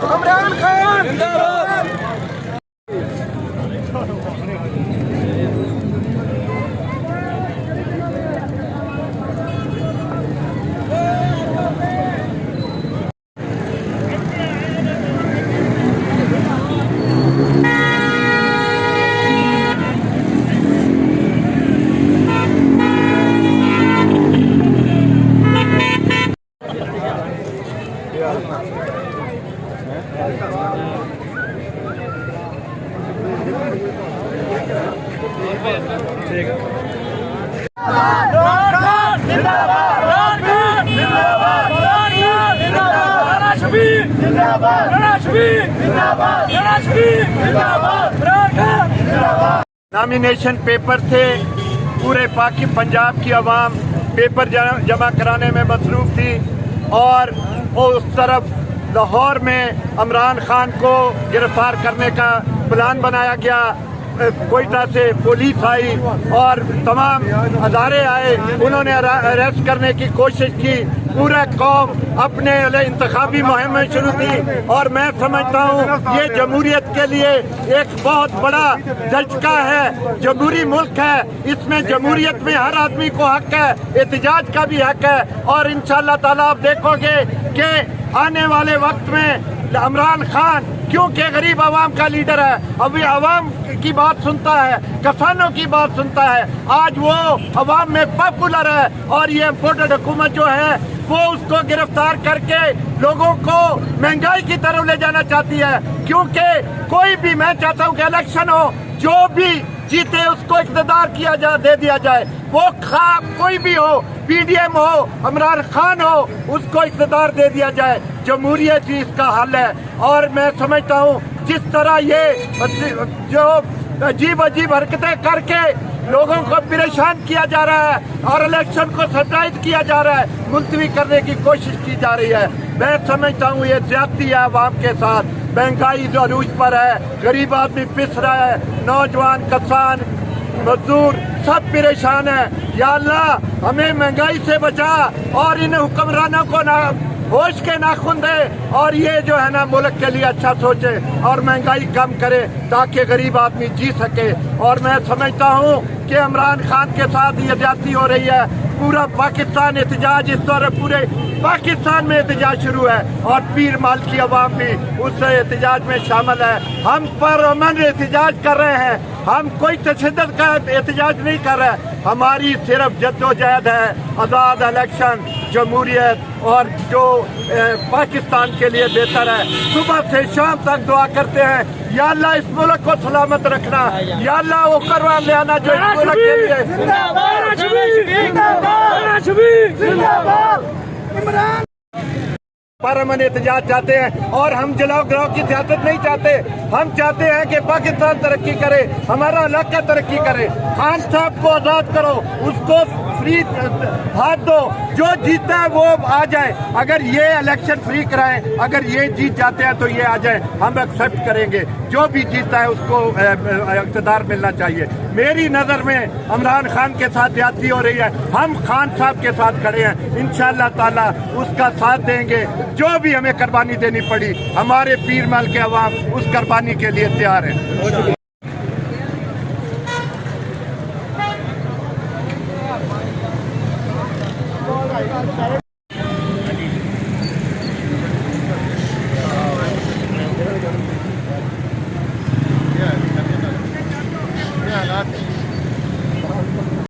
Imran Khan nomination paper تھے، پورے پنجاب کی عوام پیپر جمع کرانے میں مصروف تھی، اور اس طرف لاہور میں عمران خان کو گرفتار کرنے کا پلان بنایا گیا۔ کوئٹہ سے پولیس آئی اور تمام ادارے آئے، انہوں نے اریسٹ کرنے کی کوشش کی۔ پورا قوم اپنے انتخابی مہم میں شروع تھی، اور میں سمجھتا ہوں یہ جمہوریت کے لیے ایک بہت بڑا دھچکا ہے۔ جمہوری ملک ہے، اس میں جمہوریت میں ہر آدمی کو حق ہے، احتجاج کا بھی حق ہے، اور انشاءاللہ تعالیٰ آپ دیکھو گے کہ آنے والے وقت میں عمران خان کیونکہ غریب عوام کا لیڈر ہے، ابھی عوام کی بات سنتا ہے، کسانوں کی بات سنتا ہے، آج وہ عوام میں پاپولر ہے، اور یہ امپورٹڈ حکومت جو ہے وہ اس کو گرفتار کر کے لوگوں کو مہنگائی کی طرف لے جانا چاہتی ہے۔ کیونکہ کوئی بھی، میں چاہتا ہوں کہ الیکشن ہو، جو بھی جیتے اس کو اقتدار دے دیا جائے، وہ کوئی بھی ہو، پی ڈی ایم ہو، عمران خان ہو، اس کو اقتدار دے دیا جائے۔ جمہوریت ہی اس کا حل ہے، اور میں سمجھتا ہوں جس طرح یہ جو عجیب حرکتیں کر کے لوگوں کو پریشان کیا جا رہا ہے اور الیکشن کو سرپرائز کیا جا رہا ہے، ملتوی کرنے کی کوشش کی جا رہی ہے، میں سمجھتا ہوں یہ زیادتی ہے عوام کے ساتھ۔ مہنگائی جو عروج پر ہے، غریب آدمی پس رہا ہے، نوجوان، کسان، مزدور سب پریشان ہیں۔ یا اللہ ہمیں مہنگائی سے بچا، اور ان حکمرانوں کو ہوش کے ناخن دے، اور یہ جو ہے نا ملک کے لیے اچھا سوچے اور مہنگائی کم کرے تاکہ غریب آدمی جی سکے۔ اور میں سمجھتا ہوں کہ عمران خان کے ساتھ یہ زیادتی ہو رہی ہے۔ پورا پاکستان احتجاج، اس طور پورے پاکستان میں احتجاج شروع ہے، اور پیر مال کی عوام بھی اس احتجاج میں شامل ہے۔ ہم پر امن احتجاج کر رہے ہیں، ہم کوئی تشدد کا احتجاج نہیں کر رہے، ہماری صرف جدوجہد ہے آزاد الیکشن، جمہوریت، اور جو پاکستان کے لیے بہتر ہے۔ صبح سے شام تک دعا کرتے ہیں، یا اللہ اس ملک کو سلامت رکھنا، یا اللہ وہ کروان لے آنا جو اس ملک کے لیے۔ پرامن احتجاج چاہتے ہیں، اور ہم جلاؤ گراؤ کی سیاست نہیں چاہتے۔ ہم چاہتے ہیں کہ پاکستان ترقی کرے، ہمارا علاقہ ترقی کرے۔ خان صاحب کو آزاد کرو، اس کو فری ہاتھ دو، جو جیتا ہے وہ آ جائے۔ اگر یہ الیکشن فری کرائیں، اگر یہ جیت جاتے ہیں تو یہ آ جائیں، ہم ایکسیپٹ کریں گے۔ جو بھی جیتا ہے اس کو اقتدار ملنا چاہیے۔ میری نظر میں عمران خان کے ساتھ زیادتی ہو رہی ہے، ہم خان صاحب کے ساتھ کھڑے ہیں، انشاءاللہ تعالی اس کا ساتھ دیں گے۔ جو بھی ہمیں قربانی دینی پڑی، ہمارے پیر مال کے عوام اس قربانی کے لیے تیار ہیں۔ Yeah,